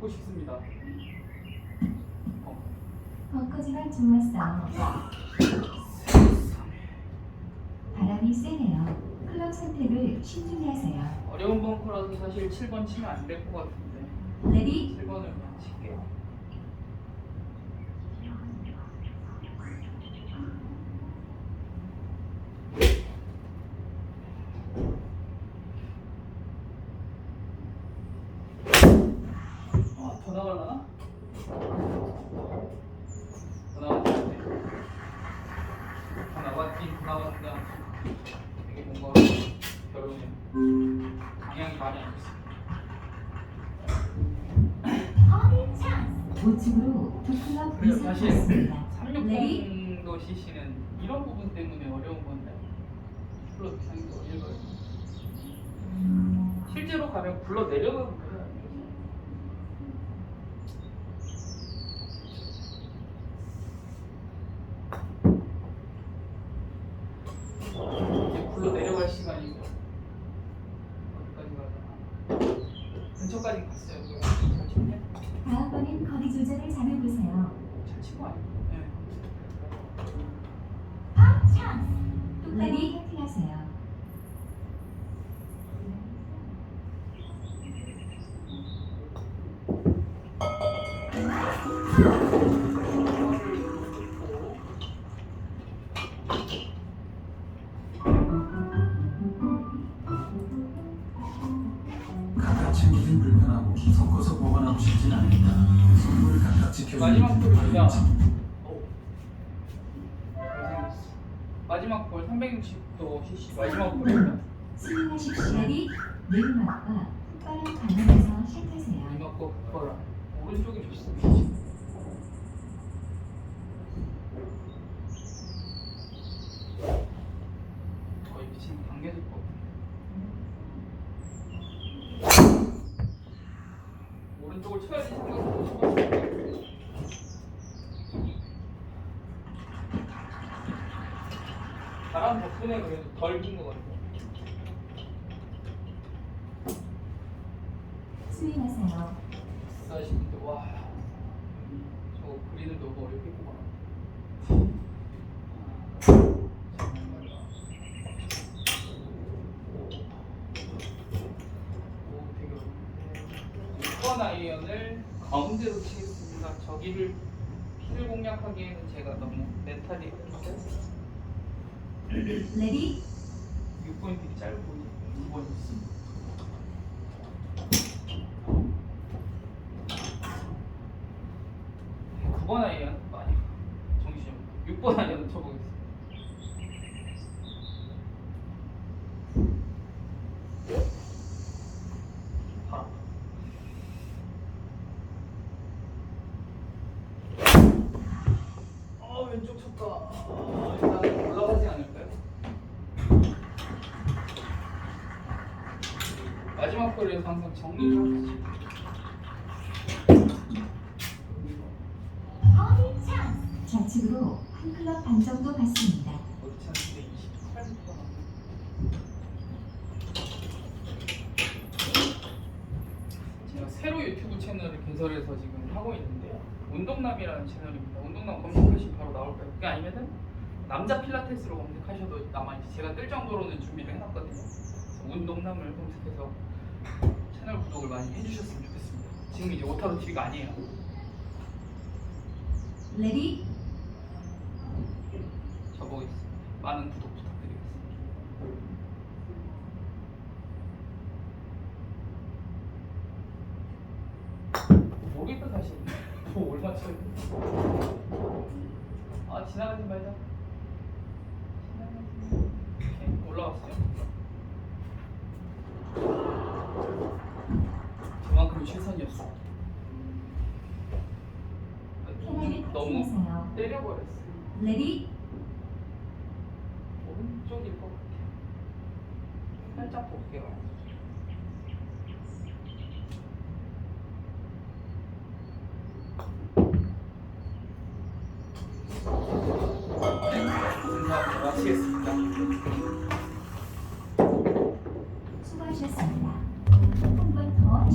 듣고 싶습니다. 벙커지가 좋았어요. 바람이 세네요. 클럽 선택을 신중히 하세요. 어려운 벙커라서 사실 7번 치면 안 될 것 같은데 레디 7번을 그냥 칠게요. 더 나가려나? 더 나갔는데 더 나갔긴 더 나갔다. 이게 뭔가 별로네. 방향이 많이 안 됐어. 우측으로 두 클럽 그래요. 이상 사실 갔습니다. 360도 CC는 이런 부분 때문에 어려운 건데 불러 상이 더 읽어요. 실제로 가면 불러 내려가면 돼요. 이제 불러 내려갈 시간이고 어디까지 가나? 근처까지 갔어요. 잘 쳤네. 다음번엔 거리 조절을 잘해보세요. 잘 치고 아니고. 네. 레디 해팅하세요. 각각 챙기긴 불편하고 섞어서 보관하고 싶진 않으니까 선물을 각각 지켜주는 마지막 볼을 그냥 바람이지. 잘생겼어. 마지막 볼 360도 CC 마지막 볼이면 스윙하십시오. 레디 내리막과 빠른 방향에서 시작하세요. 마지막 거 그거라 오른쪽이 좋습니다. 이게 지금 당겨질 것 같은데 오른쪽을 쳐야지 생각보다 쳐봤어. 바람 덕분에 그래도 덜 긴 것 같아요. 스윙하세요. 사시는데 와 저거 그린을 너무 어렵게 뽑아. 오 되게 어렵네. 6번 아이언을 가운데로 치겠습니다. 저기를 피를 공략하기에는 제가 너무 멘탈이 없는데 레디 6번이 되게 짧아 보이네. 2번이 있습니다. 번 아이언 많이 정신 좀 6번 아이언 쳐보겠습니다. 바람. 왼쪽 쳤다. 일단 올라가지 않을까요? 마지막 거리에서 항상 정리를 하겠지. 좌측으로 한 클럽 반 정도 갔습니다. 어디 쳤는데 28m 제가 새로 유튜브 채널을 개설해서 지금 하고 있는데요. 운동남이라는 채널입니다. 운동남 검색하시면 바로 나올 거예요. 그게 아니면은 남자 필라테스로 검색하셔도 남아있지. 제가 뜰 정도로는 준비를 해놨거든요. 그래서 운동남을 검색해서 채널 구독을 많이 해주셨으면 좋겠습니다. 지금 이제 오타로 TV가 아니에요. 레디 저보겠습니다. 많은 구독 부탁드리겠습니다. 모르겠다 사실. 뭐 얼마 쳐야 돼? 아 지나가지 말자. 오케이 올라왔어요. 그만큼 최선이었어. 편하게 너무 파킹하세요. 때려버렸어. 레디 오른쪽일 것 같아. 살짝 볼게요. 인사 마치겠습니다. 수고하셨습니다. 한 번 더 하시겠습니다.